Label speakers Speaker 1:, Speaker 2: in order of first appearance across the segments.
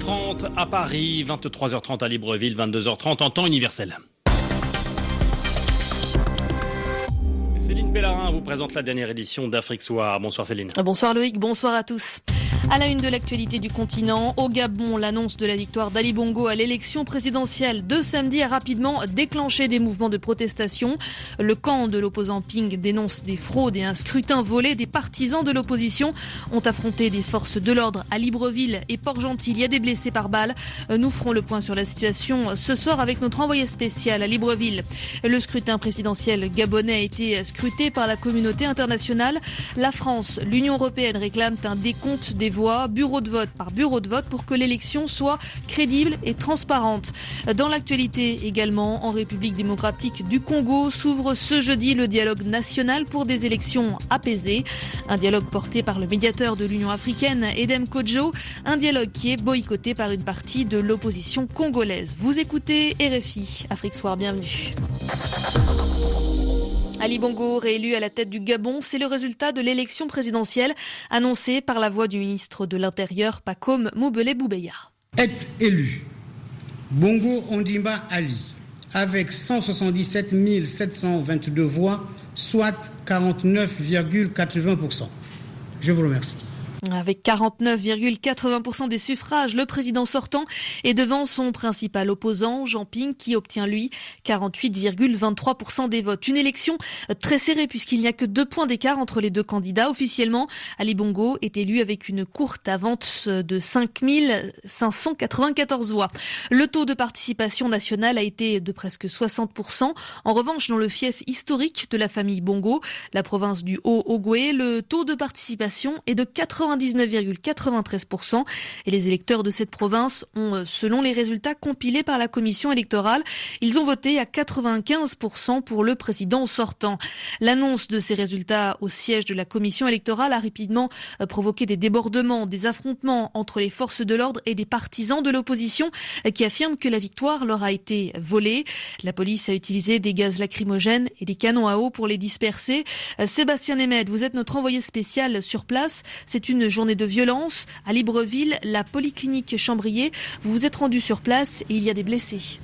Speaker 1: 20h30 à Paris, 23h30 à Libreville, 22h30 en temps universel. Céline Pellarin vous présente la dernière édition d'Afrique Soir. Bonsoir Céline.
Speaker 2: Bonsoir Loïc, bonsoir à tous. À la une de l'actualité du continent, au Gabon, l'annonce de la victoire d'Ali Bongo à l'élection présidentielle de samedi a rapidement déclenché des mouvements de protestation. Le camp de l'opposant Ping dénonce des fraudes et un scrutin volé. Des partisans de l'opposition ont affronté des forces de l'ordre à Libreville et Port-Gentil. Il y a des blessés par balle. Nous ferons le point sur la situation ce soir avec notre envoyé spécial à Libreville. Le scrutin présidentiel gabonais a été scruté par la communauté internationale. La France, l'Union européenne réclament un décompte des voix, bureau de vote par bureau de vote, pour que l'élection soit crédible et transparente. Dans l'actualité également, en République démocratique du Congo, s'ouvre ce jeudi le dialogue national pour des élections apaisées. Un dialogue porté par le médiateur de l'Union africaine, Edem Kodjo. Un dialogue qui est boycotté par une partie de l'opposition congolaise. Vous écoutez RFI, Afrique Soir, bienvenue. Ali Bongo, réélu à la tête du Gabon, c'est le résultat de l'élection présidentielle annoncée par la voix du ministre de l'Intérieur, Pacome Moubele-Boubeya.
Speaker 3: Est élu Bongo Ondimba Ali avec 177 722 voix, soit 49,80%. Je vous remercie.
Speaker 2: Avec 49,80% des suffrages, le président sortant est devant son principal opposant, Jean Ping, qui obtient, lui, 48,23% des votes. Une élection très serrée puisqu'il n'y a que 2 points d'écart entre les deux candidats. Officiellement, Ali Bongo est élu avec une courte avance de 5 594 voix. Le taux de participation nationale a été de presque 60%. En revanche, dans le fief historique de la famille Bongo, la province du Haut-Ogooué, le taux de participation est de 99,93% et les électeurs de cette province ont, selon les résultats compilés par la commission électorale, ils ont voté à 95% pour le président sortant. L'annonce de ces résultats au siège de la commission électorale a rapidement provoqué des débordements, des affrontements entre les forces de l'ordre et des partisans de l'opposition qui affirment que la victoire leur a été volée. La police a utilisé des gaz lacrymogènes et des canons à eau pour les disperser. Sébastien Nemeth, vous êtes notre envoyé spécial sur place. C'est une journée de violence. À Libreville, la polyclinique Chambrier, vous vous êtes rendu sur place et il y a des blessés.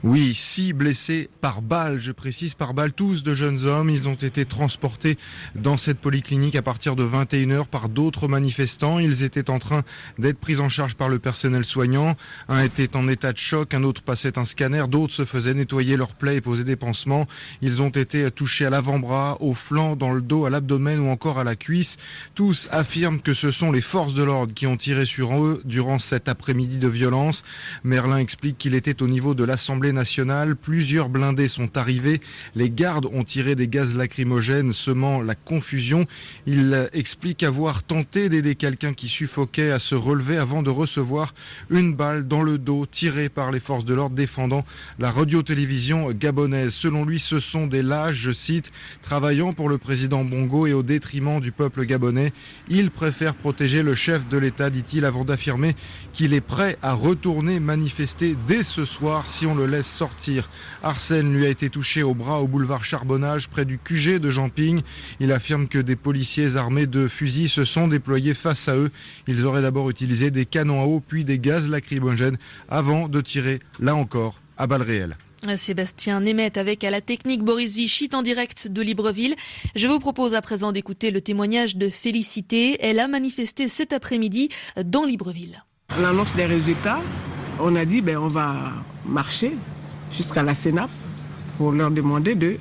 Speaker 4: Oui, 6 blessés par balle, je précise, par balle, tous de jeunes hommes. Ils ont été transportés dans cette polyclinique à partir de 21h par d'autres manifestants. Ils étaient en train d'être pris en charge par le personnel soignant. Un était en état de choc, un autre passait un scanner, d'autres se faisaient nettoyer leurs plaies et poser des pansements. Ils ont été touchés à l'avant-bras, au flanc, dans le dos, à l'abdomen ou encore à la cuisse. Tous affirment que ce sont les forces de l'ordre qui ont tiré sur eux durant cet après-midi de violence. Merlin explique qu'il était au niveau de l'Assemblée nationale. Plusieurs blindés sont arrivés. Les gardes ont tiré des gaz lacrymogènes, semant la confusion. Il explique avoir tenté d'aider quelqu'un qui suffoquait à se relever avant de recevoir une balle dans le dos tirée par les forces de l'ordre défendant la radio-télévision gabonaise. Selon lui, ce sont des lâches, je cite, travaillant pour le président Bongo et au détriment du peuple gabonais. Il préfère protéger le chef de l'État, dit-il, avant d'affirmer qu'il est prêt à retourner manifester dès ce soir si on le laisse sortir. Arsène lui a été touché au bras au boulevard Charbonnage près du QG de Jean Ping. Il affirme que des policiers armés de fusils se sont déployés face à eux. Ils auraient d'abord utilisé des canons à eau puis des gaz lacrymogènes avant de tirer, là encore, à balles réelles.
Speaker 2: Sébastien Nemeth avec à la technique Boris Vichy en direct de Libreville. Je vous propose à présent d'écouter le témoignage de Félicité. Elle a manifesté cet après-midi dans Libreville.
Speaker 5: À l'annonce des résultats, on a dit on va marcher jusqu'à la Sénap pour leur demander le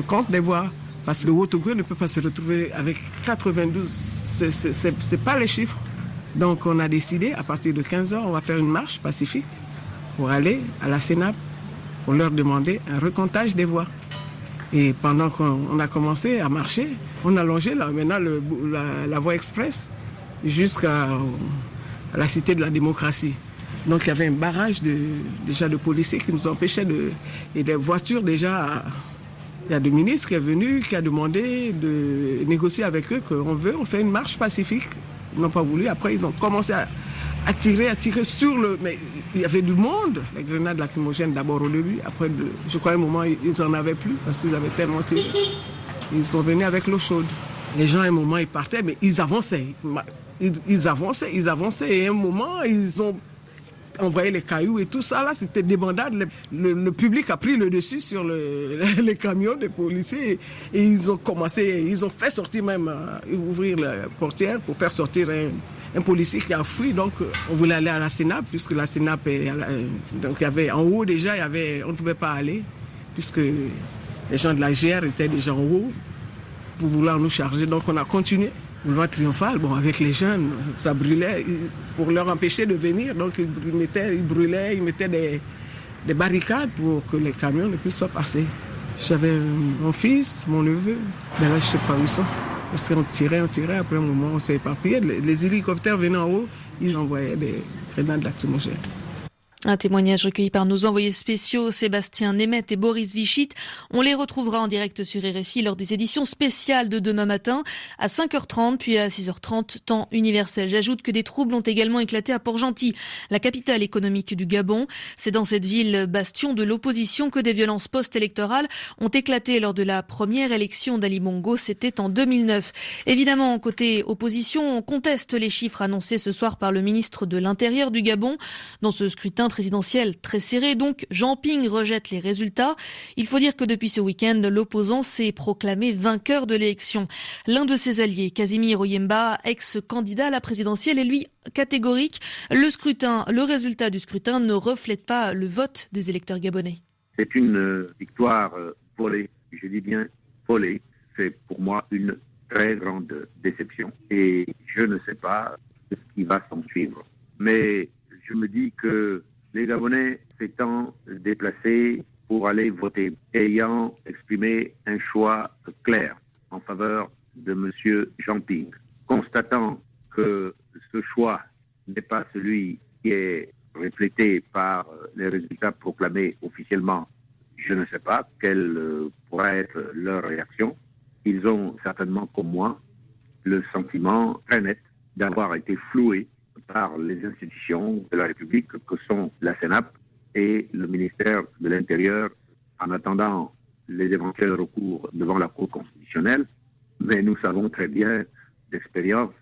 Speaker 5: compte des voix. Parce que le Haut-Ogooué ne peut pas se retrouver avec 92, c'est pas les chiffres. Donc on a décidé, à partir de 15h, on va faire une marche pacifique pour aller à la Sénap pour leur demander un recomptage des voix. Et pendant qu'on a commencé à marcher, on a longé maintenant la voie express jusqu'à la cité de la démocratie. Donc il y avait un barrage de policiers qui nous empêchaient et des voitures déjà. Il y a le ministre qui est venu, qui a demandé de négocier avec eux on fait une marche pacifique. Ils n'ont pas voulu. Après ils ont commencé à tirer sur le... Mais il y avait du monde. Les grenades lacrymogènes d'abord au début. Après, je crois à un moment, ils n'en avaient plus parce qu'ils avaient tellement tiré. Ils sont venus avec l'eau chaude. Les gens, à un moment, ils partaient, mais ils avançaient. Ils avançaient. Et à un moment, ils ont envoyé les cailloux et tout ça. Là, c'était débandade. Le public a pris le dessus sur les camions des policiers. Et ils ont fait sortir même, ouvrir la portière pour faire sortir un policier qui a fui. Donc, on voulait aller à la Sénap, puisque la Sénap, donc il y avait en haut déjà, on ne pouvait pas aller, puisque les gens de la GR étaient déjà en haut pour vouloir nous charger. Donc, on a continué. Boulevard Triomphal, avec les jeunes, ça brûlait pour leur empêcher de venir. Donc, ils brûlaient, ils mettaient des barricades pour que les camions ne puissent pas passer. J'avais mon fils, mon neveu, mais là, je ne sais pas où ils sont. Parce qu'on tirait, après un moment, on s'est éparpillé. Les hélicoptères venaient en haut, ils envoyaient des grenades lacrymogènes.
Speaker 2: Un témoignage recueilli par nos envoyés spéciaux Sébastien Nemeth et Boris Vichit. On les retrouvera en direct sur RFI lors des éditions spéciales de demain matin à 5h30 puis à 6h30 temps universel. J'ajoute que des troubles ont également éclaté à Port-Gentil, la capitale économique du Gabon. C'est dans cette ville bastion de l'opposition que des violences post-électorales ont éclaté lors de la première élection d'Ali Bongo. C'était en 2009. Évidemment, côté opposition, on conteste les chiffres annoncés ce soir par le ministre de l'Intérieur du Gabon. Dans ce scrutin présidentiel très serré, donc Jean Ping rejette les résultats. Il faut dire que depuis ce week-end, l'opposant s'est proclamé vainqueur de l'élection. L'un de ses alliés, Casimir Oyemba, ex-candidat à la présidentielle, est lui catégorique. Le résultat du scrutin ne reflète pas le vote des électeurs gabonais.
Speaker 6: C'est une victoire volée, je dis bien volée. C'est pour moi une très grande déception et je ne sais pas ce qui va s'en suivre. Mais je me dis que les Gabonais s'étant déplacés pour aller voter, ayant exprimé un choix clair en faveur de M. Jean Ping, constatant que ce choix n'est pas celui qui est reflété par les résultats proclamés officiellement, je ne sais pas quelle pourra être leur réaction. Ils ont certainement, comme moi, le sentiment très net d'avoir été floués par les institutions de la République que sont la Sénap et le ministère de l'Intérieur en attendant les éventuels recours devant la Cour constitutionnelle. Mais nous savons très bien d'expérience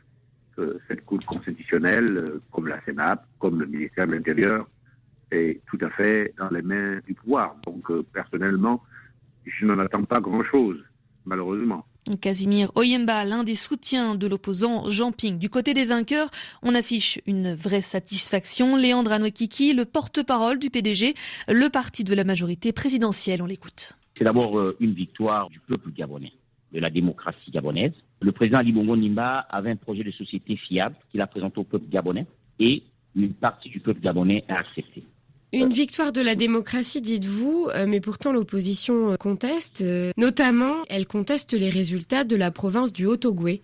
Speaker 6: que cette Cour constitutionnelle, comme la Sénap, comme le ministère de l'Intérieur, est tout à fait dans les mains du pouvoir. Donc personnellement, je n'en attends pas grand-chose, malheureusement.
Speaker 2: Casimir Oyemba, l'un des soutiens de l'opposant Jean Ping. Du côté des vainqueurs, on affiche une vraie satisfaction. Léandre Anouekiki, le porte-parole du PDG, le parti de la majorité présidentielle. On l'écoute.
Speaker 7: C'est d'abord une victoire du peuple gabonais, de la démocratie gabonaise. Le président Ali Bongo Ondimba avait un projet de société fiable qu'il a présenté au peuple gabonais et une partie du peuple gabonais a accepté.
Speaker 8: Une victoire de la démocratie, dites-vous, mais pourtant l'opposition conteste. Notamment, elle conteste les résultats de la province du Haut-Ogooué.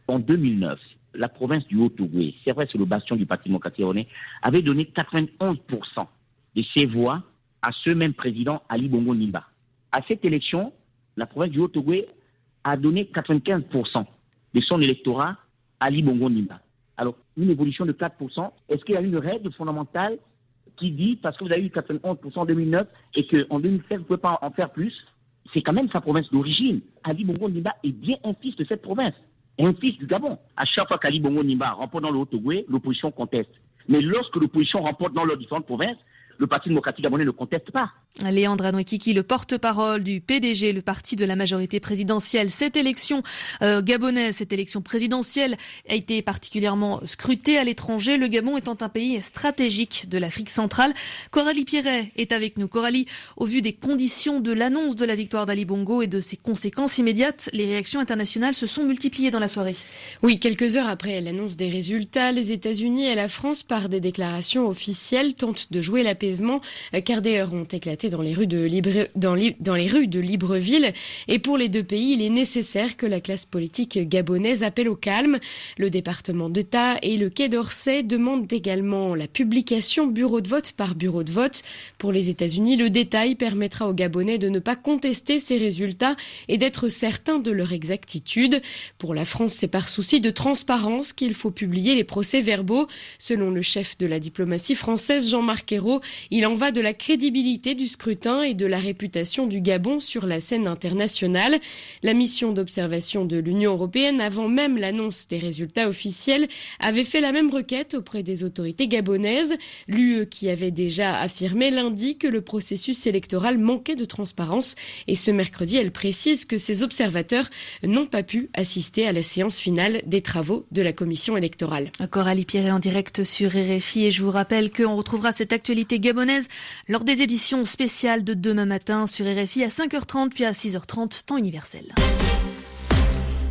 Speaker 7: En 2009, la province du Haut-Ogooué, c'est vrai, c'est le bastion du Parti démocratique gabonais, avait donné 91% de ses voix à ce même président Ali Bongo Ondimba. À cette élection, la province du Haut-Ogooué a donné 95% de son électorat à Ali Bongo Ondimba. Alors, une évolution de 4%, est-ce qu'il y a une règle fondamentale qui dit, parce que vous avez eu 91% en 2009 et qu'en 2016, vous ne pouvez pas en faire plus, c'est quand même sa province d'origine. Ali Bongo Ondimba est bien un fils de cette province, un fils du Gabon. À chaque fois qu'Ali Bongo Ondimba remporte dans le Haut-Ogooué, l'opposition conteste. Mais lorsque l'opposition remporte dans leurs différentes provinces, le Parti démocratique gabonais ne conteste pas.
Speaker 2: Léandre Anouekiki, le porte-parole du PDG, le parti de la majorité présidentielle. Cette élection gabonaise, cette élection présidentielle a été particulièrement scrutée à l'étranger, le Gabon étant un pays stratégique de l'Afrique centrale. Coralie Pierret est avec nous. Coralie, au vu des conditions de l'annonce de la victoire d'Ali Bongo et de ses conséquences immédiates, les réactions internationales se sont multipliées dans la soirée.
Speaker 8: Oui, quelques heures après l'annonce des résultats, les États-Unis et la France, par des déclarations officielles, tentent de jouer l'apaisement, car des heurts ont éclaté dans les rues de Libreville. Et pour les deux pays, il est nécessaire que la classe politique gabonaise appelle au calme. Le département d'État et le Quai d'Orsay demandent également la publication bureau de vote par bureau de vote. Pour les États-Unis, le détail permettra aux Gabonais de ne pas contester ces résultats et d'être certains de leur exactitude. Pour la France, c'est par souci de transparence qu'il faut publier les procès-verbaux. Selon le chef de la diplomatie française, Jean-Marc Ayrault, il en va de la crédibilité du scrutin et de la réputation du Gabon sur la scène internationale. La mission d'observation de l'Union européenne, avant même l'annonce des résultats officiels, avait fait la même requête auprès des autorités gabonaises. L'UE qui avait déjà affirmé lundi que le processus électoral manquait de transparence. Et ce mercredi, elle précise que ces observateurs n'ont pas pu assister à la séance finale des travaux de la commission électorale.
Speaker 2: Coralie Pierret en direct sur RFI et je vous rappelle qu'on retrouvera cette actualité gabonaise lors des éditions spéciales de demain matin sur RFI à 5h30 puis à 6h30 temps universel.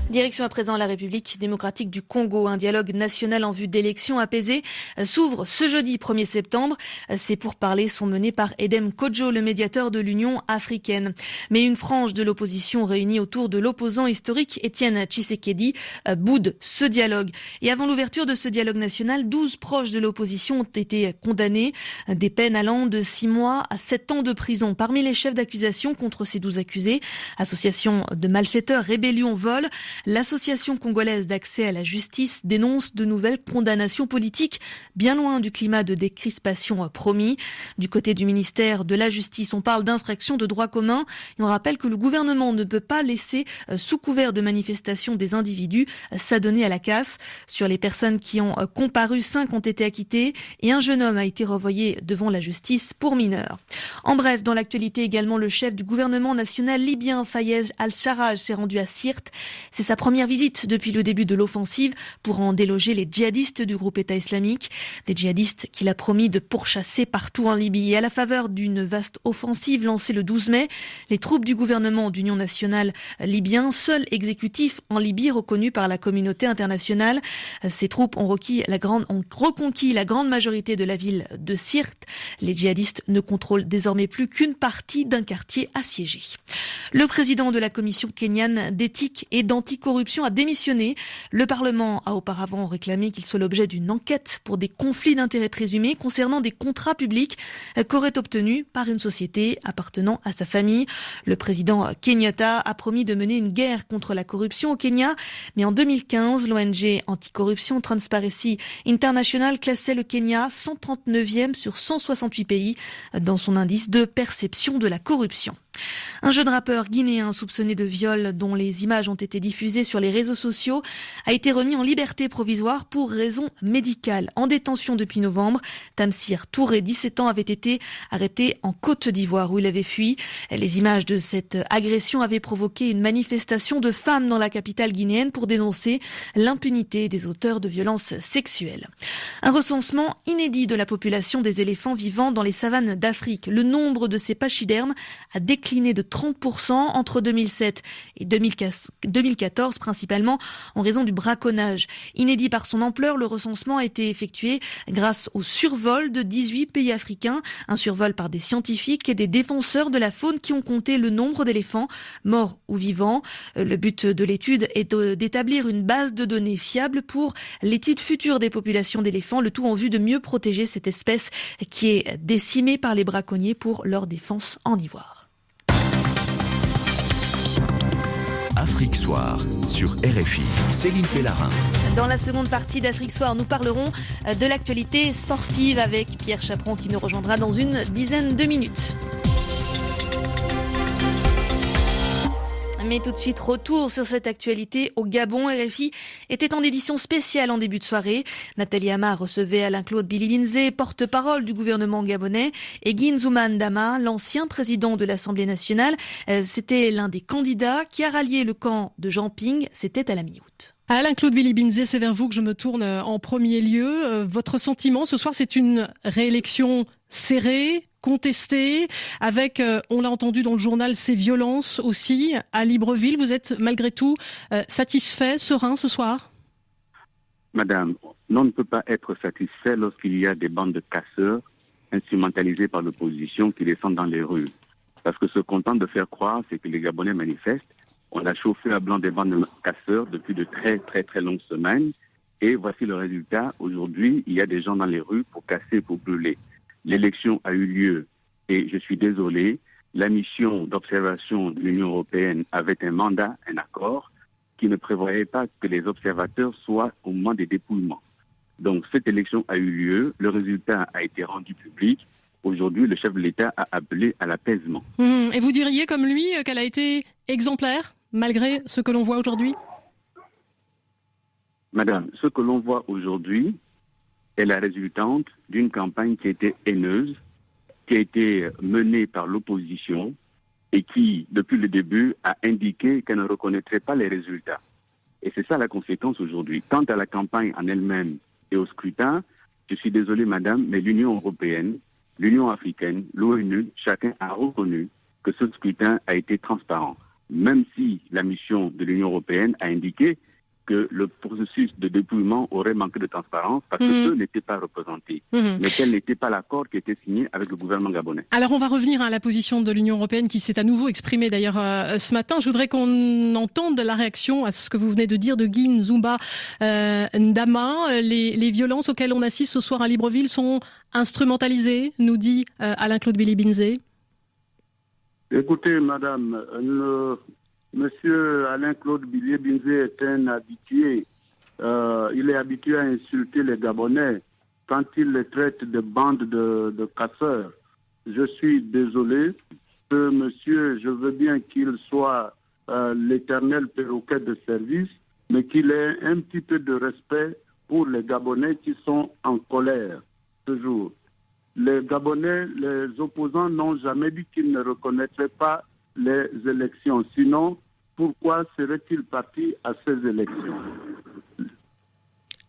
Speaker 2: Direction à présent la République démocratique du Congo. Un dialogue national en vue d'élections apaisées s'ouvre ce jeudi 1er septembre. Ces pourparlers sont menés par Edem Kodjo, le médiateur de l'Union africaine. Mais une frange de l'opposition réunie autour de l'opposant historique Étienne Tshisekedi boude ce dialogue. Et avant l'ouverture de ce dialogue national, 12 proches de l'opposition ont été condamnés. Des peines allant de 6 mois à 7 ans de prison. Parmi les chefs d'accusation contre ces 12 accusés, association de malfaiteurs, rébellion, vol. L'Association congolaise d'accès à la justice dénonce de nouvelles condamnations politiques, bien loin du climat de décrispation promis. Du côté du ministère de la Justice, on parle d'infraction de droit commun et on rappelle que le gouvernement ne peut pas laisser, sous couvert de manifestation des individus, s'adonner à la casse. Sur les personnes qui ont comparu, 5 ont été acquittées et un jeune homme a été renvoyé devant la justice pour mineur. En bref, dans l'actualité également, le chef du gouvernement national libyen, Fayez al-Sarraj, s'est rendu à Sirte. C'est sa première visite depuis le début de l'offensive pour en déloger les djihadistes du groupe État islamique. Des djihadistes qu'il a promis de pourchasser partout en Libye. Et à la faveur d'une vaste offensive lancée le 12 mai, les troupes du gouvernement d'union nationale libyen, seul exécutif en Libye reconnu par la communauté internationale, ces troupes ont reconquis la grande majorité de la ville de Sirte. Les djihadistes ne contrôlent désormais plus qu'une partie d'un quartier assiégé. Le président de la commission kenyane d'éthique et d'anticorruption a démissionné. Le Parlement a auparavant réclamé qu'il soit l'objet d'une enquête pour des conflits d'intérêts présumés concernant des contrats publics qu'aurait obtenus par une société appartenant à sa famille. Le président Kenyatta a promis de mener une guerre contre la corruption au Kenya, mais en 2015, l'ONG anticorruption Transparency International classait le Kenya 139e sur 168 pays dans son indice de perception de la corruption. Un jeune rappeur guinéen soupçonné de viol dont les images ont été diffusées sur les réseaux sociaux a été remis en liberté provisoire pour raison médicale. En détention depuis novembre, Tamsir Touré, 17 ans, avait été arrêté en Côte d'Ivoire où il avait fui. Les images de cette agression avaient provoqué une manifestation de femmes dans la capitale guinéenne pour dénoncer l'impunité des auteurs de violences sexuelles. Un recensement inédit de la population des éléphants vivant dans les savanes d'Afrique. Le nombre de ces pachydermes a décliné de 30% entre 2007 et 2014, principalement en raison du braconnage. Inédit par son ampleur, le recensement a été effectué grâce au survol de 18 pays africains, un survol par des scientifiques et des défenseurs de la faune qui ont compté le nombre d'éléphants, morts ou vivants. Le but de l'étude est d'établir une base de données fiable pour l'étude future des populations d'éléphants, le tout en vue de mieux protéger cette espèce qui est décimée par les braconniers pour leur défense en ivoire.
Speaker 9: Afrique Soir sur RFI. Céline Pellarin.
Speaker 2: Dans la seconde partie d'Afrique Soir, nous parlerons de l'actualité sportive avec Pierre Chaperon qui nous rejoindra dans une dizaine de minutes. Mais tout de suite, retour sur cette actualité au Gabon. RFI était en édition spéciale en début de soirée. Nathalie Amar recevait Alain-Claude Bilibinze, porte-parole du gouvernement gabonais, et Guy Nzouman Dama, l'ancien président de l'Assemblée nationale. C'était l'un des candidats qui a rallié le camp de Jean Ping. C'était à la mi-août.
Speaker 10: Alain-Claude Bilibinze, c'est vers vous que je me tourne en premier lieu. Votre sentiment ce soir, c'est une réélection serrée, contestée, avec, on l'a entendu dans le journal, ces violences aussi à Libreville. Vous êtes malgré tout satisfait, serein ce soir ?
Speaker 6: Madame, on ne peut pas être satisfait lorsqu'il y a des bandes de casseurs instrumentalisés par l'opposition qui descendent dans les rues. Parce que ce qu'on tente de faire croire, c'est que les Gabonais manifestent. On a chauffé à blanc des bandes de casseurs depuis de très très très longues semaines. Et voici le résultat. Aujourd'hui, il y a des gens dans les rues pour casser, pour brûler. L'élection a eu lieu et je suis désolé, la mission d'observation de l'Union européenne avait un mandat, un accord, qui ne prévoyait pas que les observateurs soient au moment des dépouillements. Donc cette élection a eu lieu, le résultat a été rendu public aujourd'hui, le chef de l'État a appelé à l'apaisement.
Speaker 10: Et vous diriez, comme lui, qu'elle a été exemplaire, malgré ce que l'on voit aujourd'hui ?
Speaker 6: Madame, ce que l'on voit aujourd'hui est la résultante d'une campagne qui a été haineuse, qui a été menée par l'opposition et qui, depuis le début, a indiqué qu'elle ne reconnaîtrait pas les résultats. Et c'est ça la conséquence aujourd'hui. Quant à la campagne en elle-même et au scrutin, je suis désolé, madame, mais l'Union européenne, l'Union africaine, l'ONU, chacun a reconnu que ce scrutin a été transparent. Même si la mission de l'Union européenne a indiqué que le processus de dépouillement aurait manqué de transparence parce que eux n'étaient pas représentés. Mais tel n'était pas l'accord qui était signé avec le gouvernement gabonais.
Speaker 10: Alors on va revenir à la position de l'Union européenne qui s'est à nouveau exprimée d'ailleurs ce matin. Je voudrais qu'on entende la réaction à ce que vous venez de dire de Guy Nzumba Ndama. Les violences auxquelles on assiste ce soir à Libreville sont instrumentalisées, nous dit Alain-Claude Billy-Binzé.
Speaker 11: Écoutez, madame, Monsieur Alain-Claude Billy-Binzé est un habitué. Il est habitué à insulter les Gabonais quand il les traite de bande de casseurs. Je suis désolé. Ce monsieur, je veux bien qu'il soit l'éternel perroquet de service, mais qu'il ait un petit peu de respect pour les Gabonais qui sont en colère ce jour. Les Gabonais, les opposants n'ont jamais dit qu'ils ne reconnaîtraient pas les élections. Sinon, pourquoi seraient-ils partis à ces élections?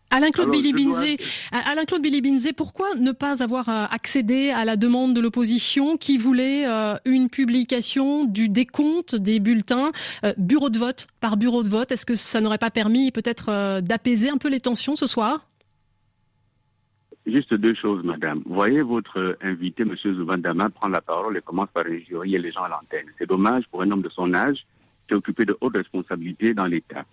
Speaker 10: Alain-Claude Billy-Binzé, pourquoi ne pas avoir accédé à la demande de l'opposition qui voulait une publication du décompte des bulletins bureau de vote par bureau de vote? Est-ce que ça n'aurait pas permis peut-être d'apaiser un peu les tensions ce soir?
Speaker 6: Juste deux choses, madame. Vous voyez votre invité, M. Nzumba Ndama, prendre la parole et commence par injurier les gens à l'antenne. C'est dommage pour un homme de son âge qui est occupé de hautes responsabilités dans l'État.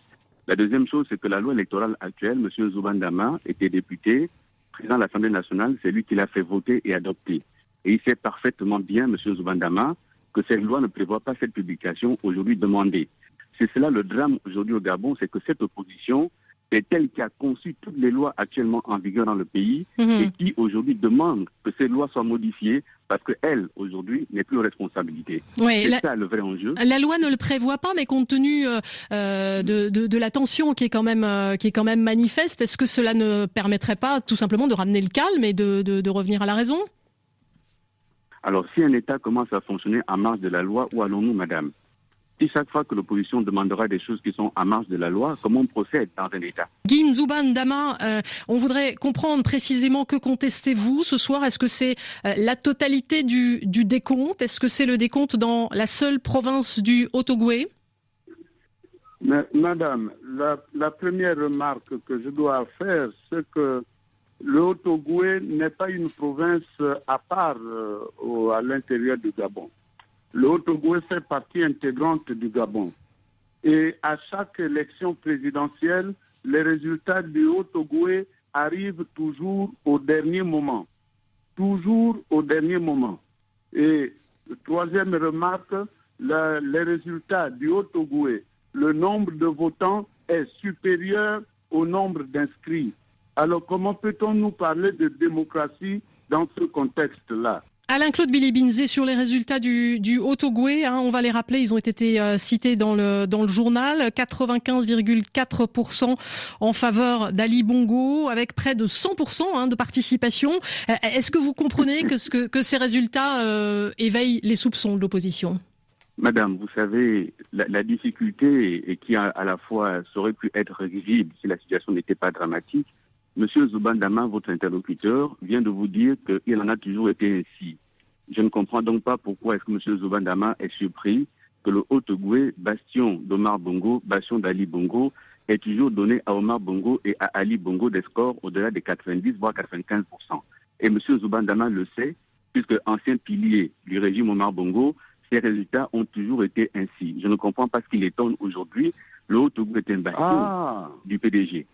Speaker 6: La deuxième chose, c'est que la loi électorale actuelle, M. Nzumba Ndama était député, président de l'Assemblée nationale, c'est lui qui l'a fait voter et adopter. Et il sait parfaitement bien, M. Nzumba Ndama, que cette loi ne prévoit pas cette publication aujourd'hui demandée. C'est cela le drame aujourd'hui au Gabon, c'est que cette opposition est elle qui a conçu toutes les lois actuellement en vigueur dans le pays et qui aujourd'hui demande que ces lois soient modifiées parce qu'elle, aujourd'hui, n'est plus aux responsabilités.
Speaker 10: Oui,
Speaker 6: c'est ça le vrai enjeu.
Speaker 10: La loi ne le prévoit pas, mais compte tenu de la tension qui est quand même manifeste, est-ce que cela ne permettrait pas tout simplement de ramener le calme et de revenir à la raison?
Speaker 6: Alors, si un État commence à fonctionner en marge de la loi, où allons-nous, madame? Si chaque fois que l'opposition demandera des choses qui sont en marge de la loi, comment on procède dans un État?
Speaker 10: Guy Nzumba Ndama, on voudrait comprendre précisément que contestez-vous ce soir. Est-ce que c'est la totalité du décompte? Est-ce que c'est le décompte dans la seule province du Haut-Ogooué?
Speaker 11: Madame, la première remarque que je dois faire, c'est que le Haut-Ogooué n'est pas une province à part à l'intérieur du Gabon. Le Haut-Ogooué fait partie intégrante du Gabon. Et à chaque élection présidentielle, les résultats du Haut-Ogooué arrivent toujours au dernier moment. Toujours au dernier moment. Et troisième remarque, les résultats du Haut-Ogooué, le nombre de votants est supérieur au nombre d'inscrits. Alors comment peut-on nous parler de démocratie dans ce contexte-là?
Speaker 10: Alain-Claude Billy-Binzé, sur les résultats du Haut-Ogooué, on va les rappeler, ils ont été cités dans le journal, 95,4% en faveur d'Ali Bongo, avec près de 100% de participation. Est-ce que vous comprenez que ces résultats éveillent les soupçons de l'opposition?
Speaker 6: Madame, vous savez, la difficulté, et qui à la fois aurait pu être risible si la situation n'était pas dramatique, Monsieur Nzumba Ndama, votre interlocuteur, vient de vous dire qu'il en a toujours été ainsi. Je ne comprends donc pas pourquoi est-ce que Monsieur Nzumba Ndama est surpris que le Haut-Ogooué, bastion d'Omar Bongo, bastion d'Ali Bongo, ait toujours donné à Omar Bongo et à Ali Bongo des scores au-delà des 90 voire 95%. Et Monsieur Nzumba Ndama le sait, puisque ancien pilier du régime Omar Bongo, ces résultats ont toujours été ainsi. Je ne comprends pas ce qui l'étonne aujourd'hui. Le Haut-Ogooué est un bastion du PDG.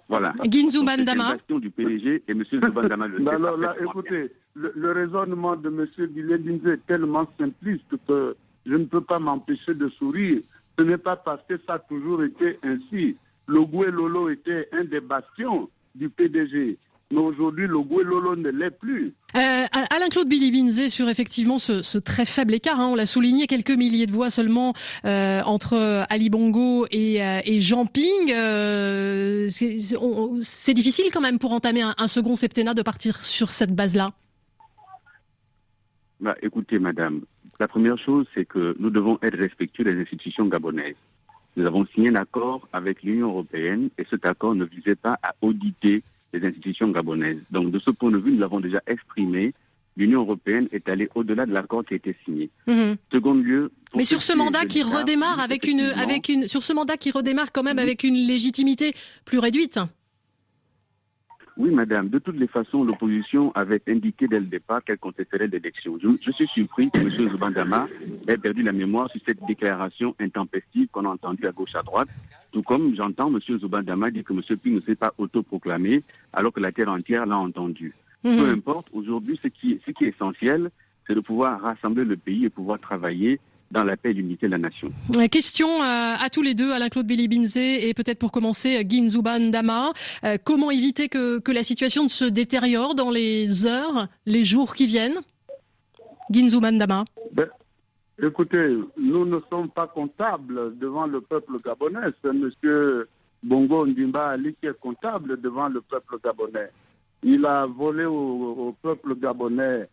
Speaker 6: Voilà.
Speaker 10: Guy Nzumba Ndama.
Speaker 6: Du PDG et M. Nzumba Ndama le sait.
Speaker 11: Alors là, écoutez, le raisonnement de M. Billy-Binzé est tellement simpliste que je ne peux pas m'empêcher de sourire. Ce n'est pas parce que ça a toujours été ainsi. Le Goué Lolo était un des bastions du PDG. mais aujourd'hui, le Goué Lolo ne l'est plus.
Speaker 10: Alain-Claude Bilibinzé, sur effectivement ce très faible écart, on l'a souligné, quelques milliers de voix seulement entre Ali Bongo et Jean Ping. C'est difficile quand même pour entamer un second septennat de partir sur cette base-là.
Speaker 6: Écoutez, madame, la première chose, c'est que nous devons être respectueux des institutions gabonaises. Nous avons signé un accord avec l'Union européenne et cet accord ne visait pas à auditer les institutions gabonaises. Donc, de ce point de vue, nous l'avons déjà exprimé. L'Union européenne est allée au-delà de l'accord qui a été signé. Second lieu,
Speaker 10: mais sur ce mandat qui redémarre sur ce mandat qui redémarre quand même avec une légitimité plus réduite.
Speaker 6: Oui, madame. De toutes les façons, l'opposition avait indiqué dès le départ qu'elle contesterait l'élection. Je suis surpris que M. Zubandama ait perdu la mémoire sur cette déclaration intempestive qu'on a entendue à gauche, à droite. Tout comme j'entends M. Zubandama dire que M. Ping ne s'est pas autoproclamé alors que la terre entière l'a entendu. Peu importe, aujourd'hui, ce qui est essentiel, c'est de pouvoir rassembler le pays et pouvoir travailler dans la paix et l'unité de la nation.
Speaker 10: Question à tous les deux, Alain-Claude Bilibinzé et peut-être pour commencer Guy Nzubandama. Comment éviter que la situation ne se détériore dans les heures, les jours qui viennent? Guy Nzubandama.
Speaker 11: Écoutez, nous ne sommes pas comptables devant le peuple gabonais. C'est M. Bongo Ondimba Ali qui est comptable devant le peuple gabonais. Il a volé au peuple gabonais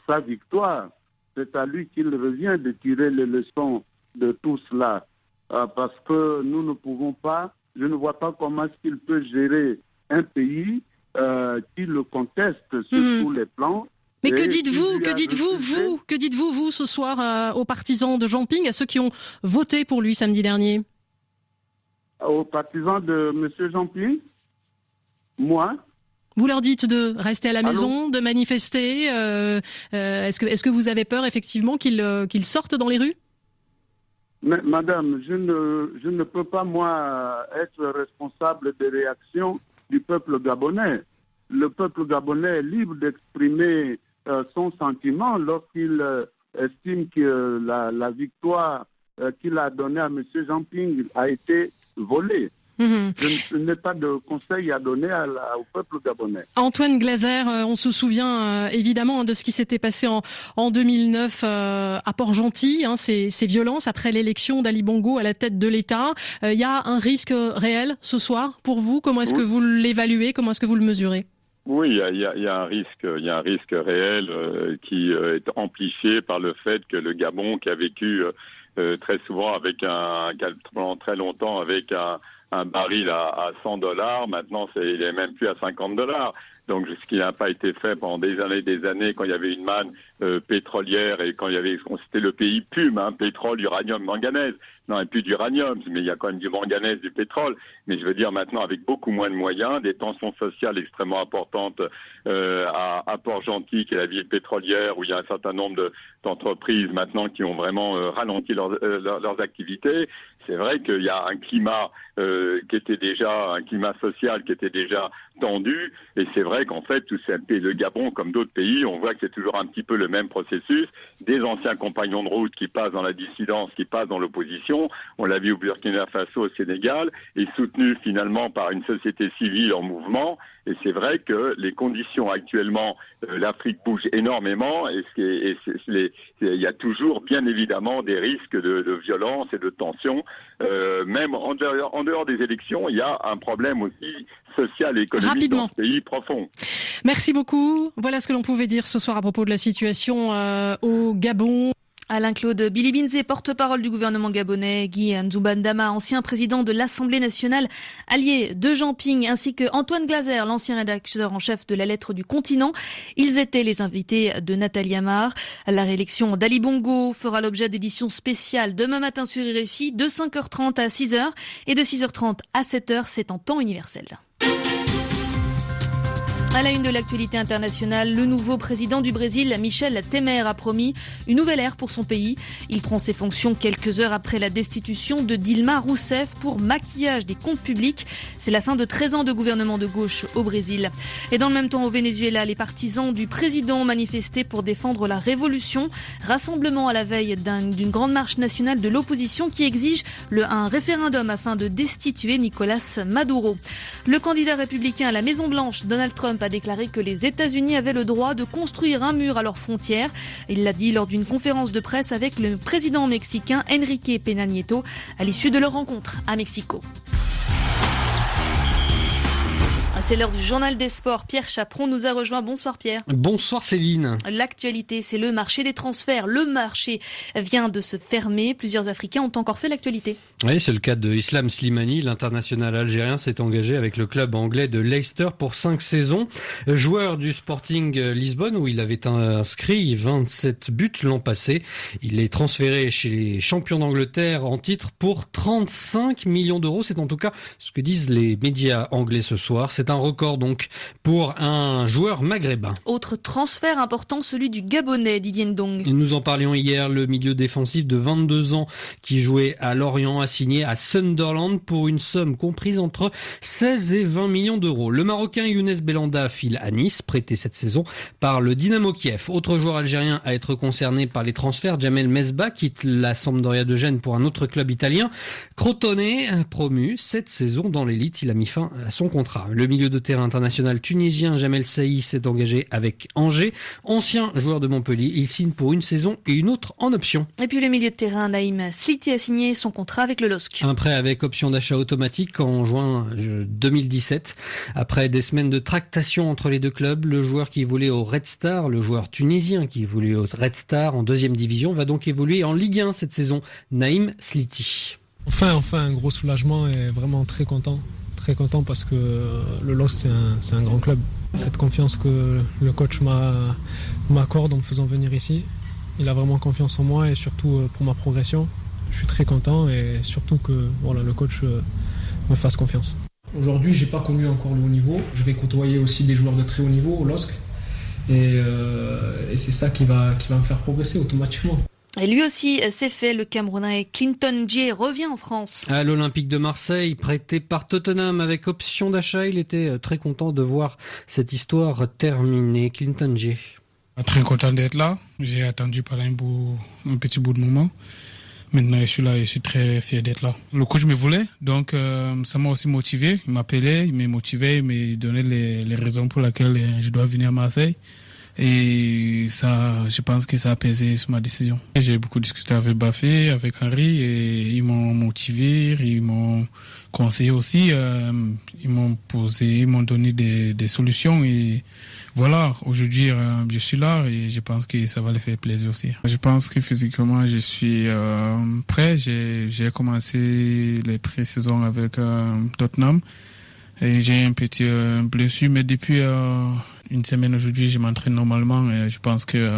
Speaker 11: sa victoire. C'est à lui qu'il revient de tirer les leçons de tout cela. Parce que nous ne pouvons pas, je ne vois pas comment est-ce qu'il peut gérer un pays qui le conteste sur tous les plans.
Speaker 10: Mais que dites-vous, vous, ce soir, aux partisans de Jean Ping, à ceux qui ont voté pour lui samedi dernier?
Speaker 11: Aux partisans de M. Jean Ping? Moi?
Speaker 10: Vous leur dites de rester à la maison, de manifester. Est-ce que vous avez peur effectivement qu'ils sortent dans les rues?
Speaker 11: Mais, madame, je ne peux pas, moi, être responsable des réactions du peuple gabonais. Le peuple gabonais est libre d'exprimer son sentiment lorsqu'il estime que la victoire qu'il a donnée à M. Jean Ping a été volée. Je n'ai pas de conseil à donner au peuple gabonais.
Speaker 10: Antoine Glaser, on se souvient évidemment de ce qui s'était passé en 2009 à Port-Gentil, ces violences après l'élection d'Ali Bongo à la tête de l'État. Il y a un risque réel ce soir pour vous? Comment est-ce que vous l'évaluez? Comment est-ce que vous le mesurez?
Speaker 12: Oui, il y a un risque réel qui est amplifié par le fait que le Gabon, qui a vécu très souvent pendant très longtemps avec un baril à $100, maintenant il est même plus à $50. Donc ce qui n'a pas été fait pendant des années quand il y avait une manne pétrolière et quand c'était le pays PUM, pétrole, uranium, manganèse. Non, et plus d'uranium, mais il y a quand même du manganèse, du pétrole. Mais je veux dire maintenant avec beaucoup moins de moyens, des tensions sociales extrêmement importantes à Port-Gentil, qui est la ville pétrolière, où il y a un certain nombre d'entreprises maintenant qui ont vraiment ralenti leurs activités. C'est vrai qu'il y a un climat un climat social qui était déjà tendu, et c'est vrai qu'en fait, le Gabon, comme d'autres pays, on voit que c'est toujours un petit peu le même processus, des anciens compagnons de route qui passent dans la dissidence, qui passent dans l'opposition, on l'a vu au Burkina Faso, au Sénégal, et soutenu finalement par une société civile en mouvement, et c'est vrai que les conditions actuellement, l'Afrique bouge énormément, et il y a toujours bien évidemment des risques de violence et de tension, même en dehors des élections, il y a un problème aussi social et économique dans ce pays profond.
Speaker 10: Merci beaucoup. Voilà ce que l'on pouvait dire ce soir à propos de la situation au Gabon.
Speaker 2: Alain-Claude Bilibinzé, porte-parole du gouvernement gabonais, Guy Nzubandama, ancien président de l'Assemblée nationale, allié de Jean Ping, ainsi que Antoine Glaser, l'ancien rédacteur en chef de la Lettre du Continent. Ils étaient les invités de Nathalie Amar. La réélection d'Ali Bongo fera l'objet d'éditions spéciales demain matin sur RFI, de 5h30 à 6h et de 6h30 à 7h, c'est en temps universel. À la une de l'actualité internationale, le nouveau président du Brésil, Michel Temer, a promis une nouvelle ère pour son pays. Il prend ses fonctions quelques heures après la destitution de Dilma Rousseff pour maquillage des comptes publics. C'est la fin de 13 ans de gouvernement de gauche au Brésil. Et dans le même temps, au Venezuela, les partisans du président ont manifesté pour défendre la révolution. Rassemblement à la veille d'une grande marche nationale de l'opposition qui exige un référendum afin de destituer Nicolás Maduro. Le candidat républicain à la Maison-Blanche, Donald Trump, a déclaré que les États-Unis avaient le droit de construire un mur à leurs frontières. Il l'a dit lors d'une conférence de presse avec le président mexicain Enrique Peña Nieto à l'issue de leur rencontre à Mexico. C'est l'heure du journal des sports. Pierre Chaperon nous a rejoint. Bonsoir Pierre.
Speaker 13: Bonsoir Céline.
Speaker 2: L'actualité, c'est le marché des transferts. Le marché vient de se fermer. Plusieurs Africains ont encore fait l'actualité.
Speaker 13: Oui, c'est le cas de Islam Slimani. L'international algérien s'est engagé avec le club anglais de Leicester pour 5 saisons. Joueur du Sporting Lisbonne où il avait inscrit 27 buts l'an passé. Il est transféré chez les champions d'Angleterre en titre pour 35 millions d'euros. C'est en tout cas ce que disent les médias anglais ce soir. C'est un record donc pour un joueur maghrébin.
Speaker 2: Autre transfert important, celui du Gabonais Didier Ndong.
Speaker 13: Nous en parlions hier, le milieu défensif de 22 ans qui jouait à Lorient a signé à Sunderland pour une somme comprise entre 16 et 20 millions d'euros. Le Marocain Younes Belhanda file à Nice, prêté cette saison par le Dynamo Kiev. Autre joueur algérien à être concerné par les transferts, Djamel Mesbah quitte la Sampdoria de Gênes pour un autre club italien. Crotone, promu cette saison dans l'élite, il a mis fin à son contrat. Le milieu de terrain international tunisien Jamel Saï s'est engagé avec Angers. Ancien joueur de Montpellier, il signe pour une saison et une autre en option.
Speaker 2: Et puis le milieu de terrain Naïm Sliti a signé son contrat avec le LOSC.
Speaker 13: Un prêt avec option d'achat automatique en juin 2017. Après des semaines de tractation entre les deux clubs, le joueur qui évoluait au Red Star, le joueur tunisien qui évoluait au Red Star en 2e division, va donc évoluer en Ligue 1 cette saison. Naïm Sliti.
Speaker 14: Enfin, un gros soulagement et vraiment très content parce que le LOSC c'est un grand club. Cette confiance que le coach m'accorde en me faisant venir ici, il a vraiment confiance en moi et surtout pour ma progression. Je suis très content et surtout que le coach me fasse confiance. Aujourd'hui, j'ai pas connu encore le haut niveau. Je vais côtoyer aussi des joueurs de très haut niveau au LOSC et c'est ça qui va me faire progresser automatiquement.
Speaker 2: Et lui aussi, c'est fait. Le Camerounais Clinton Djie revient en France.
Speaker 13: À l'Olympique de Marseille, prêté par Tottenham avec option d'achat, il était très content de voir cette histoire terminée. Clinton Djie.
Speaker 15: Très content d'être là. J'ai attendu pendant un petit bout de moment. Maintenant, je suis là et je suis très fier d'être là. Le coach me voulait, donc ça m'a aussi motivé. Il m'appelait, il m'a motivé, il m'a donné les raisons pour lesquelles je dois venir à Marseille. Et ça, je pense que ça a pesé sur ma décision. J'ai beaucoup discuté avec Bafé, avec Henry, et ils m'ont motivé, ils m'ont conseillé aussi, ils m'ont donné des solutions et voilà, aujourd'hui je suis là et je pense que ça va les faire plaisir aussi. Je pense que physiquement je suis prêt, j'ai commencé les pré-saisons avec Tottenham et j'ai un petit blessure, mais depuis une semaine aujourd'hui, je m'entraîne normalement et je pense que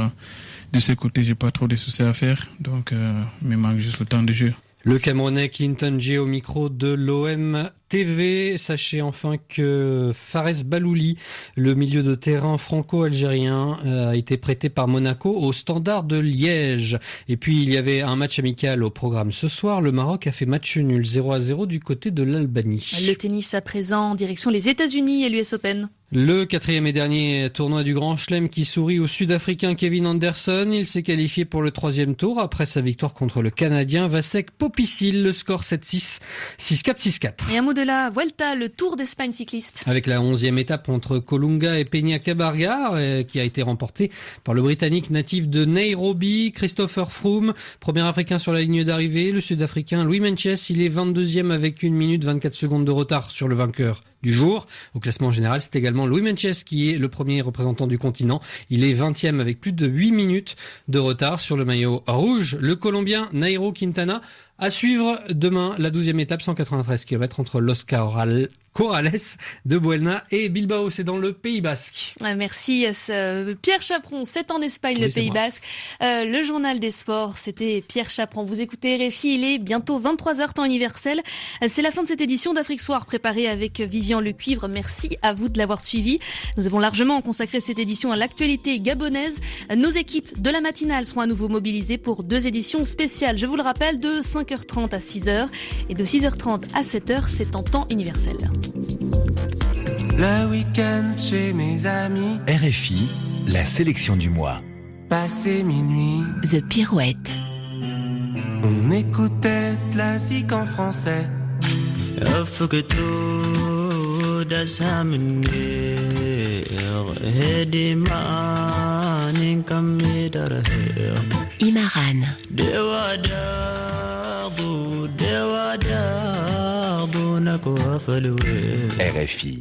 Speaker 15: de ce côté, j'ai pas trop de soucis à faire. Donc, il me manque juste le temps de jeu.
Speaker 13: Le Camerounais Clinton Djie au micro de l'OM TV. Sachez enfin que Fares Balouli, le milieu de terrain franco-algérien, a été prêté par Monaco au Standard de Liège. Et puis il y avait un match amical au programme ce soir. Le Maroc a fait match nul 0-0 du côté de l'Albanie.
Speaker 2: Le tennis à présent en direction les États-Unis et l'US Open.
Speaker 13: Le 4e et dernier tournoi du Grand Chelem qui sourit au Sud-Africain Kevin Anderson. Il s'est qualifié pour le 3e tour après sa victoire contre le Canadien Vasek Popisil. Le score 7-6, 6-4, 6-4.
Speaker 2: Et un mot de la Vuelta, le Tour d'Espagne cycliste.
Speaker 13: Avec la 11e étape entre Colunga et Peña Cabarga qui a été remportée par le Britannique natif de Nairobi, Christopher Froome, premier Africain sur la ligne d'arrivée. Le Sud-Africain Louis Meintjes, il est 22e avec 1 minute 24 secondes de retard sur le vainqueur du jour. Au classement général, c'est également Louis Meintjes qui est le premier représentant du continent. Il est 20e avec plus de 8 minutes de retard sur le maillot rouge. Le Colombien Nairo Quintana. À suivre demain la 12e étape, 193 km entre Los Corrales de Buelna et Bilbao, c'est dans le Pays Basque.
Speaker 2: Merci Pierre Chaperon, c'est en Espagne, le Pays Basque. Le journal des sports, c'était Pierre Chaperon. Vous écoutez RFI, il est bientôt 23h temps universel. C'est la fin de cette édition d'Afrique Soir préparée avec Vivian Lecuivre. Merci à vous de l'avoir suivi. Nous avons largement consacré cette édition à l'actualité gabonaise. Nos équipes de la matinale seront à nouveau mobilisées pour 2 éditions spéciales. Je vous le rappelle, de 5h30 à 6h et de 6h30 à 7h, c'est en temps universel.
Speaker 16: Le week-end chez mes amis.
Speaker 9: RFI, la sélection du mois.
Speaker 16: Passé minuit.
Speaker 17: The Pirouette.
Speaker 16: On écoutait classique en français. Faut que tout
Speaker 17: Imaran. RFI.